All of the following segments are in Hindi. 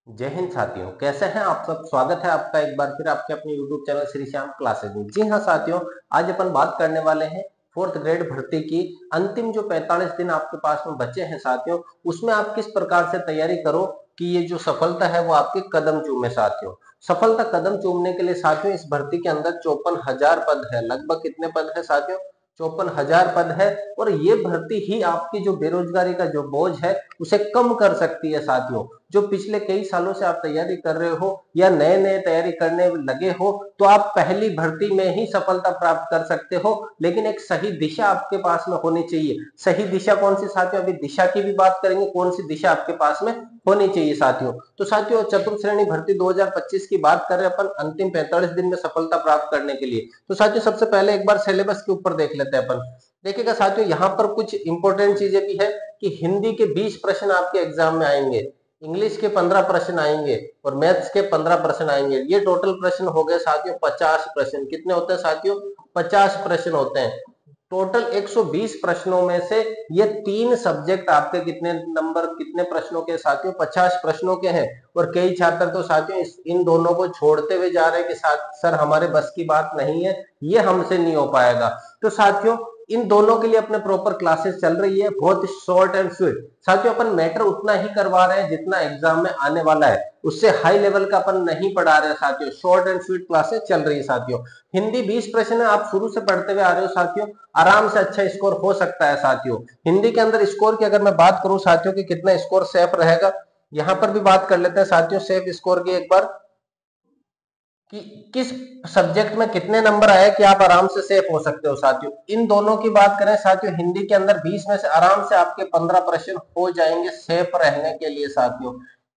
जय हिंद साथियों, कैसे हैं आप सब। स्वागत है आपका एक बार फिर आपके अपने YouTube channel Shri Shyam classes में। जी हाँ साथियों, आज अपन बात करने वाले हैं फोर्थ ग्रेड भर्ती की। अंतिम जो 45 दिन आपके पास में बचे हैं साथियों, उसमें आप किस प्रकार से तैयारी करो कि ये जो सफलता है वो आपके कदम चूमे। साथियों, सफलता कदम चूमने के लिए साथियों इस भर्ती के अंदर 54,000 पद है। लगभग कितने पद है साथियों? 54,000 पद है। और ये भर्ती ही आपकी जो बेरोजगारी का जो बोझ है उसे कम कर सकती है साथियों। जो पिछले कई सालों से आप तैयारी कर रहे हो या नए नए तैयारी करने लगे हो, तो आप पहली भर्ती में ही सफलता प्राप्त कर सकते हो, लेकिन एक सही दिशा आपके पास में होनी चाहिए। सही दिशा कौन सी साथियों? अभी दिशा की भी बात करेंगे, कौन सी दिशा आपके पास में होनी चाहिए साथियों। तो साथियों, चतुर्थ श्रेणी भर्ती 2025 की बात कर रहे हैं अपन, अंतिम 45 दिन में सफलता प्राप्त करने के लिए। तो साथियों, सबसे पहले एक बार सिलेबस के ऊपर देख लेते हैं अपन। देखिएगा साथियों, यहाँ पर कुछ इंपॉर्टेंट चीजें भी है कि हिंदी के 20 प्रश्न आपके एग्जाम में आएंगे, इंग्लिश के 15 प्रश्न आएंगे और मैथ्स के 15 प्रश्न आएंगे। ये टोटल प्रश्न हो गए साथियों 50 प्रश्न। कितने होते हैं साथियों? 50 प्रश्न होते हैं। टोटल 120 प्रश्नों में से ये तीन सब्जेक्ट आपके कितने नंबर, कितने प्रश्नों के साथियों? 50 प्रश्नों के हैं। और कई छात्र तो साथियों इन दोनों को छोड़ते हुए जा रहे हैं कि सर हमारे बस की बात नहीं है, ये हमसे नहीं हो पाएगा। तो साथियों, इन दोनों के लिए अपने प्रॉपर क्लासेस चल रही है, बहुत शॉर्ट एंड स्वीट। साथियों, अपन मैटर उतना ही करवा रहे हैं जितना एग्जाम में आने वाला है, उससे हाई लेवल का अपन नहीं पढ़ा रहे हैं साथियों। शॉर्ट एंड स्वीट क्लासेस चल रही है साथियों। हिंदी 20 प्रश्न आप शुरू से पढ़ते हुए आ रहे हो साथियों, आराम से अच्छा स्कोर हो सकता है साथियों। हिंदी के अंदर स्कोर की अगर मैं बात करूं साथियों कि कितना स्कोर सेफ रहेगा, यहां पर भी बात कर लेते हैं साथियों सेफ स्कोर की एक बार, कि किस सब्जेक्ट में कितने नंबर आए कि आप आराम से सेफ हो सकते हो साथियों। इन दोनों की बात करें साथियों, हिंदी के अंदर 20 में से आराम से आपके 15 प्रश्न हो जाएंगे सेफ रहने के लिए साथियों।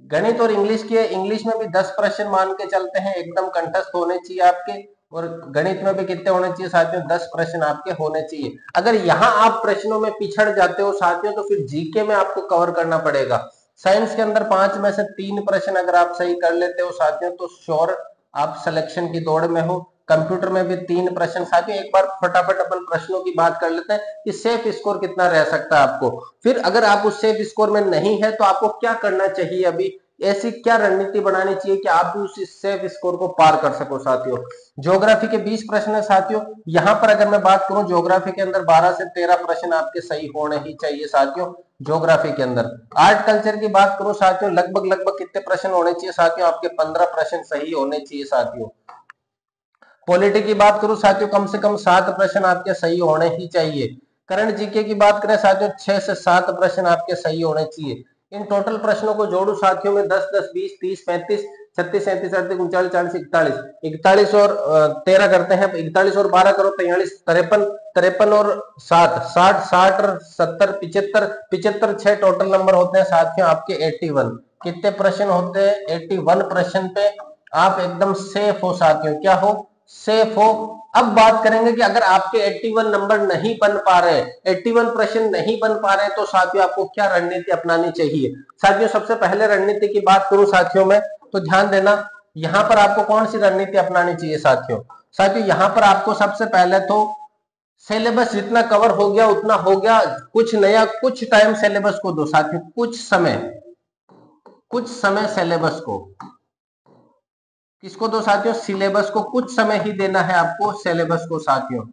गणित और इंग्लिश के, इंग्लिश में भी 10 प्रश्न मान के चलते हैं, एकदम कंठस्थ होने चाहिए आपके। और गणित में भी कितने होने चाहिए साथियों? 10 प्रश्न आपके होने चाहिए। अगर यहाँ आप प्रश्नों में पिछड़ जाते हो साथियों, तो फिर जीके में आपको कवर करना पड़ेगा। साइंस के अंदर 5 में से 3 प्रश्न अगर आप सही कर लेते हो साथियों, तो श्योर आप सिलेक्शन की दौड़ में हो। कंप्यूटर में भी 3 प्रश्न। साथियों, एक बार फटाफट अपन प्रश्नों की बात कर लेते हैं कि सेफ स्कोर कितना रह सकता है आपको। फिर अगर आप उस सेफ स्कोर में नहीं है तो आपको क्या करना चाहिए, अभी ऐसी क्या रणनीति बनानी चाहिए कि आप भी उस सेफ स्कोर को पार कर सको साथियों। ज्योग्राफी के 20 प्रश्न है साथियों। यहां पर अगर मैं बात करूं, ज्योग्राफी के अंदर 12 से 13 प्रश्न आपके सही होने ही चाहिए साथियों। ज्योग्राफी के अंदर आर्ट कल्चर की बात करूं साथियों, लगभग लगभग कितने प्रश्न होने चाहिए साथियों? आपके 15 प्रश्न सही होने चाहिए साथियों। पॉलिटी की बात करूं साथियों, कम से कम 7 प्रश्न आपके सही होने ही चाहिए। करंट जीके की बात करें साथियों, 6 से 7 प्रश्न आपके सही होने चाहिए। इन टोटल प्रश्नों को जोड़ू साथियों में 10 10 20 30 35 36 37 38 39 40 41, 41 और 13 करते हैं, 41 और 12 करो 43, 53, 53 और 7 60, 60 और 70 75, 75 6 टोटल नंबर होते हैं साथियों आपके 81। कितने प्रश्न होते हैं? 81 प्रश्न पे आप एकदम सेफ हो साथियों। क्या हो? सेफ हो। अब बात करेंगे कि अगर आपके 81 नंबर नहीं बन पा रहे, 81 प्रश्न नहीं बन पा रहे, तो साथियों आपको क्या रणनीति अपनानी चाहिए? साथियों, सबसे पहले रणनीति की बात करूं साथियों में, तो ध्यान देना, यहां पर आपको कौन सी रणनीति अपनानी चाहिए साथियों? साथियों, यहां पर आपको सबसे पहले तो सिलेबस जितना कवर हो गया उतना हो गया, कुछ नया कुछ टाइम सिलेबस को दो साथियों, कुछ समय सिलेबस को। किसको दो साथियों? सिलेबस को कुछ समय ही देना है आपको। सिलेबस को साथियों,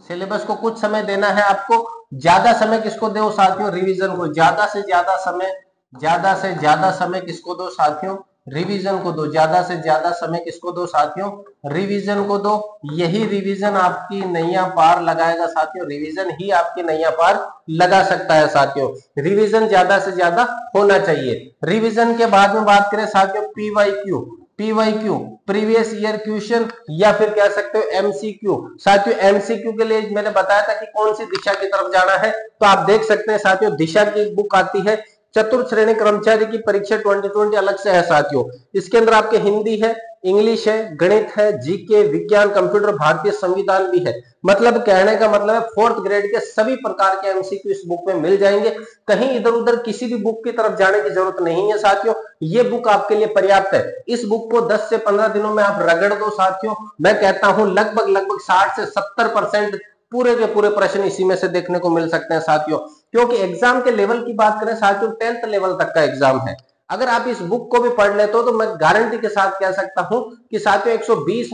सिलेबस को कुछ समय देना है आपको। ज्यादा समय किसको दो साथियों? रिवीजन को। ज्यादा से ज्यादा समय, ज्यादा से ज्यादा समय किसको दो साथियों? रिवीजन को दो। ज्यादा से ज्यादा समय किसको दो साथियों? रिवीजन को दो। यही रिवीजन आपकी नैया पार लगाएगा साथियों। रिवीजन ही आपकी नैया पार लगा सकता है साथियों। रिवीजन ज्यादा से ज्यादा होना चाहिए। रिवीजन के बाद में बात करें साथियों PYQ, PYQ previous year question, या फिर कह सकते हो एमसीक्यू। साथियों, एमसीक्यू के लिए मैंने बताया था कि कौन सी दिशा की तरफ जाना है, तो आप देख सकते हैं साथियों, दिशा की एक बुक आती है, चतुर्थ श्रेणी कर्मचारी की परीक्षा 2020 अलग से है साथियों। इसके अंदर आपके हिंदी है, इंग्लिश है, गणित है, जीके, विज्ञान, कंप्यूटर, भारतीय संविधान भी है। मतलब कहने का मतलब है फोर्थ ग्रेड के सभी प्रकार के एमसीक्यू इस बुक में मिल जाएंगे। कहीं इधर उधर किसी भी बुक की तरफ जाने की जरूरत नहीं है साथियों। ये बुक आपके लिए पर्याप्त है। इस बुक को 10 से 15 दिनों में आप रगड़ दो साथियों। मैं कहता हूं लगभग लगभग 60 से 70% पूरे के पूरे प्रश्न इसी में से देखने को मिल सकते हैं साथियों। क्योंकि एग्जाम के लेवल की बात करें साथियों, 10th लेवल तक का एग्जाम है। अगर आप इस बुक को भी पढ़ लेते हो तो मैं गारंटी के साथ कह सकता हूं कि साथियों 120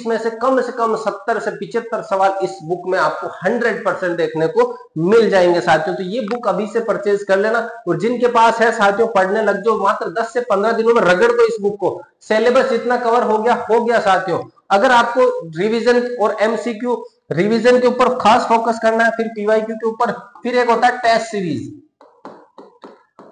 में से कम 70 से 75 सवाल इस बुक में आपको 100% देखने को मिल जाएंगे साथियों। तो ये बुक अभी से परचेज कर लेना, और जिनके पास है साथियों पढ़ने लग जाओ, मात्र 10 से 15 दिनों में रगड़ दो इस बुक को, सिलेबस इतना कवर हो गया साथियों। अगर आपको रिवीजन और एमसीक्यू, रिवीजन के ऊपर खास फोकस करना है, फिर पीवाईक्यू के ऊपर, फिर एक होता है टेस्ट सीरीज।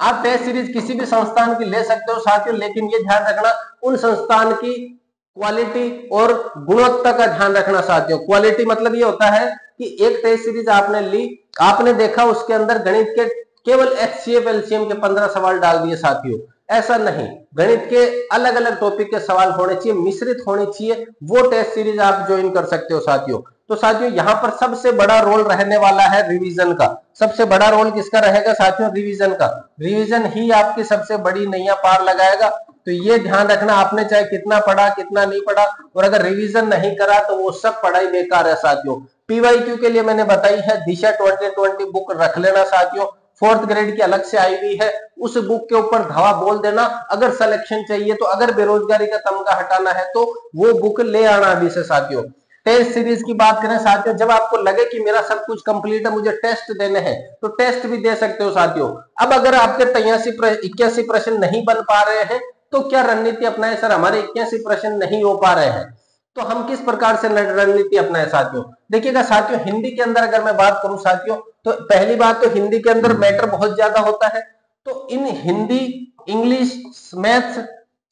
आप टेस्ट सीरीज किसी भी संस्थान की ले सकते हो साथियों, लेकिन ये ध्यान रखना उन संस्थान की क्वालिटी और गुणवत्ता का ध्यान रखना साथियों। क्वालिटी मतलब ये होता है कि एक टेस्ट सीरीज आपने ली, आपने देखा उसके अंदर गणित के केवल एचसीएफ एलसीएम के 15 सवाल डाल दिए साथियों, ऐसा नहीं। गणित के अलग अलग टॉपिक के सवाल होने चाहिए, मिश्रित होनी चाहिए, वो टेस्ट सीरीज आप ज्वाइन कर सकते हो साथियों। तो साथियों यहाँ पर सबसे बड़ा रोल रहने वाला है रिवीजन का। सबसे बड़ा रोल किसका रहेगा साथियों? रिवीजन का। रिवीजन ही आपकी सबसे बड़ी नैया पार लगाएगा। तो ये ध्यान रखना, आपने चाहे कितना पढ़ा कितना नहीं पढ़ा, और अगर रिवीजन नहीं करा तो वो सब पढ़ाई बेकार है साथियों। पीवाईक्यू के लिए मैंने बताई है दिशा 2020 बुक रख लेना साथियों, 4th ग्रेड की अलग से आई हुई है, उस बुक के ऊपर धावा बोल देना। अगर सिलेक्शन चाहिए तो, अगर बेरोजगारी का तमगा हटाना है तो वो बुक ले आना अभी से साथियों। टेस्ट सीरीज की बात करें साथियों, जब आपको लगे कि मेरा सब कुछ कंप्लीट है, मुझे टेस्ट देने हैं, तो टेस्ट भी दे सकते हो साथियों। अब अगर आपके 81 प्रश्न नहीं बन पा रहे हैं तो क्या रणनीति अपनाए? सर हमारे 81 प्रश्न नहीं हो पा रहे हैं, तो हम किस प्रकार से रणनीति अपनाए साथियों? देखिएगा साथियों, हिंदी के अंदर अगर मैं बात करूं साथियों, तो पहली बात तो हिंदी के अंदर मैटर बहुत ज्यादा होता है। तो इन हिंदी, इंग्लिश, मैथ्स,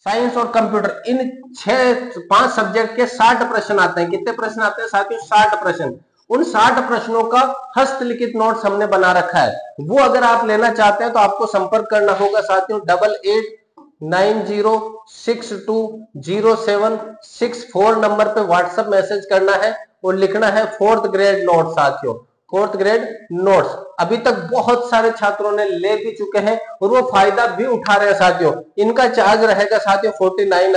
साइंस और कंप्यूटर, इन 5 सब्जेक्ट के 60 प्रश्न आते हैं। कितने प्रश्न आते हैं साथियों? 60 प्रश्न। उन 60 प्रश्नों का हस्तलिखित नोट्स हमने बना रखा है। वो अगर आप लेना चाहते हैं तो आपको संपर्क करना होगा साथियों 8890620764 नंबर पे व्हाट्सएप मैसेज करना है और लिखना है 4th ग्रेड नोट्स साथियों, 4th ग्रेड नोट्स। अभी तक बहुत सारे छात्रों ने ले भी चुके हैं और वो फायदा भी उठा रहे हैं साथियों। इनका चार्ज रहेगा साथियों 49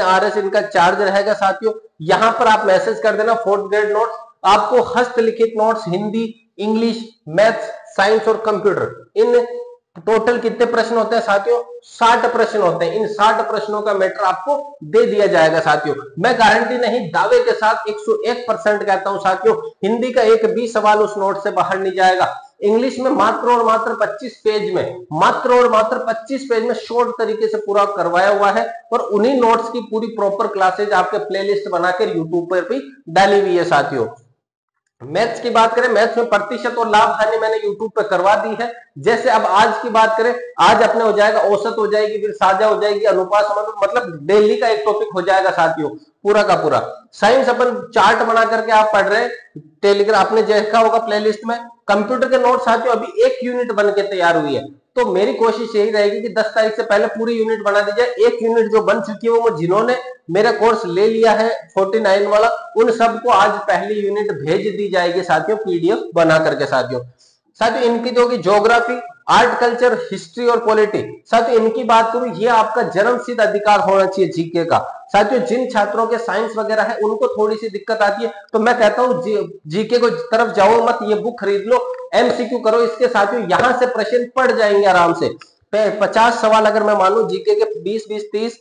RS इनका चार्ज रहेगा साथियों। यहां पर आप मैसेज कर देना 4th ग्रेड नोट्स, आपको हस्तलिखित notes Hindi, English, maths, science और कंप्यूटर, इन टोटल कितने प्रश्न होते हैं साथियों? 60 प्रश्न होते हैं। इन 60 प्रश्नों का मैटर आपको दे दिया जाएगा साथियों। मैं गारंटी नहीं, दावे के साथ 101% कहता हूं साथियों, हिंदी का एक भी सवाल उस नोट से बाहर नहीं जाएगा। इंग्लिश में मात्र और मात्र 25 पेज में, मात्र और मात्र 25 पेज में शॉर्ट तरीके से पूरा करवाया हुआ है, और उन्हीं नोट्स की पूरी प्रॉपर क्लासेज आपके प्लेलिस्ट बनाकर यूट्यूब पर भी डाली हुई है साथियों। मैथ्स की बात करें, मैथ्स में प्रतिशत और लाभ हानि मैंने यूट्यूब पे करवा दी है। जैसे अब आज की बात करें, आज अपने हो जाएगा औसत हो जाएगी, फिर साझा हो जाएगी, अनुपात, मतलब डेली का एक टॉपिक हो जाएगा साथियों पूरा का पूरा। साइंस अपन चार्ट बना करके आप पढ़ रहे हैं, टेलीग्राम आपने देखा होगा प्लेलिस्ट में। कंप्यूटर के नोट साथियों अभी 1 यूनिट बन के तैयार हुई है, तो मेरी कोशिश यही रहेगी कि 10 तारीख से पहले पूरी यूनिट बना दी जाए। 1 यूनिट जो बन चुकी है वो जिन्होंने मेरा कोर्स ले लिया है 49 वाला, उन सबको आज पहली यूनिट भेज दी जाएगी साथियों, पीडीएफ बना करके साथियों। इनकी जो कि ज्योग्राफी, आर्ट, कल्चर, हिस्ट्री और पॉलिटी, साथियों इनकी बात करूं, ये आपका जन्मसिद्ध अधिकार होना चाहिए जीके का साथियों। जिन छात्रों के साइंस वगैरह है उनको थोड़ी सी दिक्कत आती है, तो मैं कहता हूं जीके को तरफ जाओ मत, ये बुक खरीद लो, एमसीक्यू करो इसके साथियों, यहां से प्रश्न पढ़ जाएंगे आराम से। 50 सवाल अगर मैं मानूं जीके के, 20-20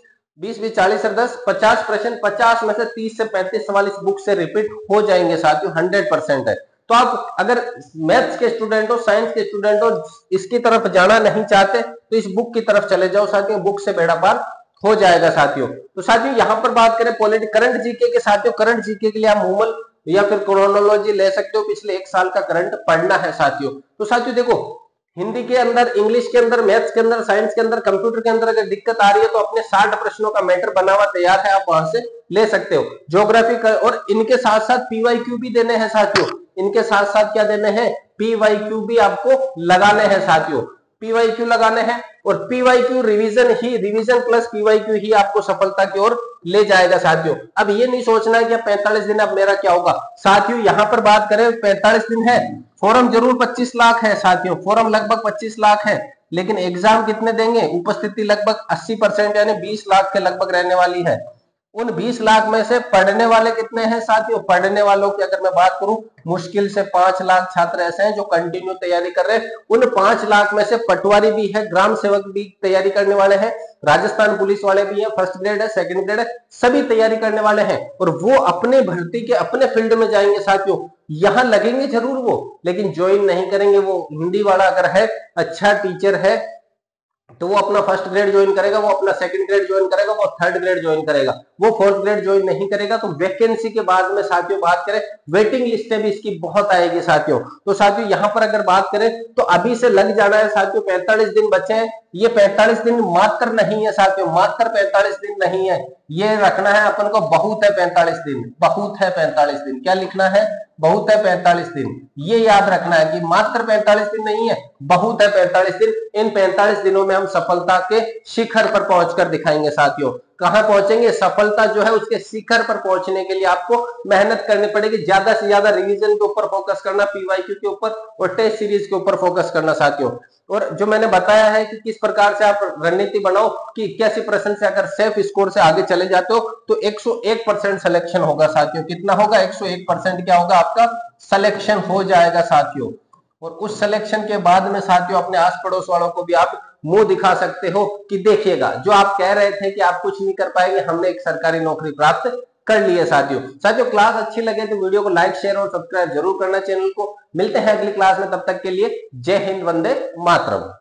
40 और 10 50 प्रश्न, 50 में से 30 से 35 सवाल इस बुक से रिपीट हो जाएंगे साथियों, 100% है। तो आप अगर मैथ्स के स्टूडेंट हो, साइंस के स्टूडेंट हो, इसकी तरफ जाना नहीं चाहते तो इस बुक की तरफ चले जाओ साथियों, बुक से बेड़ा पार हो जाएगा साथियों। तो साथियों यहां पर बात करें पॉलिटी, करंट जीके के साथियों, करंट जीके के लिए आप मूमल या फिर क्रोनोलॉजी ले सकते हो, पिछले 1 साल का करंट पढ़ना है साथियों। तो साथियों देखो, हिंदी के अंदर, इंग्लिश के अंदर, मैथ्स के अंदर, साइंस के अंदर, कंप्यूटर के अंदर अगर दिक्कत आ रही है तो अपने 60 प्रश्नों का मैटर बना हुआ तैयार है, आप वहां से ले सकते हो। ज्योग्राफी का, और इनके साथ साथ पीवाईक्यू भी देने हैं साथियों, इनके साथ साथ क्या देने हैं? पीवाईक्यू भी आपको लगाने हैं साथियों, पीवाईक्यू लगाने हैं। और पीवाईक्यू रिवीजन प्लस पीवाईक्यू ही आपको सफलता की ओर ले जाएगा साथियों। अब ये नहीं सोचना है कि 45 दिन अब मेरा क्या होगा साथियों। यहां पर बात करें 45 दिन है, फॉर्म जरूर 25 लाख है साथियों, फॉर्म लगभग 25 लाख है, लेकिन एग्जाम कितने देंगे? उपस्थिति लगभग 80% यानी 20 लाख के लगभग रहने वाली है। उन 20 लाख में से पढ़ने वाले कितने हैं साथियों? पढ़ने वालों की अगर मैं बात करूं, मुश्किल से 5 लाख छात्र ऐसे हैं जो कंटिन्यू तैयारी कर रहे हैं। उन 5 लाख में से पटवारी भी है, ग्राम सेवक भी तैयारी करने वाले हैं, राजस्थान पुलिस वाले भी हैं, फर्स्ट ग्रेड है, सेकंड ग्रेड है, सभी तैयारी करने वाले हैं। और वो अपने भर्ती के अपने फील्ड में जाएंगे साथियों, यहां लगेंगे जरूर वो, लेकिन ज्वाइन नहीं करेंगे। वो हिंदी वाला अगर है, अच्छा टीचर है, तो वो अपना फर्स्ट ग्रेड ज्वाइन करेगा, वो अपना सेकंड ग्रेड ज्वाइन करेगा, वो थर्ड ग्रेड ज्वाइन करेगा, वो फोर्थ ग्रेड ज्वाइन नहीं करेगा। तो वैकेंसी के बाद में साथियों बात करें, वेटिंग लिस्टें भी इसकी बहुत आएगी साथियों। तो साथियों यहां पर अगर बात करें तो अभी से लग जाना है साथियों, 45 दिन बचे हैं। ये 45 दिन मात्र नहीं है साथियों, मात्र 45 दिन नहीं है, ये रखना है अपन को, बहुत है 45 दिन, बहुत है 45 दिन। क्या लिखना है? बहुत है 45 दिन। ये याद रखना है कि मात्र 45 दिन नहीं है, बहुत है 45 दिन। इन 45 दिनों में हम सफलता के शिखर पर पहुंचकर दिखाएंगे साथियों। कहां पहुंचेंगे? सफलता जो है उसके शिखर पर पहुंचने के लिए आपको मेहनत करनी पड़ेगी, ज्यादा से ज्यादा रिवीजन के ऊपर फोकस करना, पीवाईक्यू के ऊपर और टेस्ट सीरीज के ऊपर फोकस करना साथियों। और जो मैंने बताया है कि किस प्रकार से आप रणनीति बनाओ कि 81% से अगर सेफ स्कोर से आगे चले जाते हो तो 101% सिलेक्शन होगा साथियों। कितना होगा? 101% क्या होगा? आपका सिलेक्शन हो जाएगा साथियों। और उस सिलेक्शन के बाद में साथियों अपने आस पड़ोस वालों को भी आप मुंह दिखा सकते हो कि देखिएगा, जो आप कह रहे थे कि आप कुछ नहीं कर पाएंगे, हमने एक सरकारी नौकरी प्राप्त कर ली है साथियों। क्लास अच्छी लगे तो वीडियो को लाइक, शेयर और सब्सक्राइब जरूर करना चैनल को। मिलते हैं अगली क्लास में, तब तक के लिए जय हिंद, वंदे मातरम।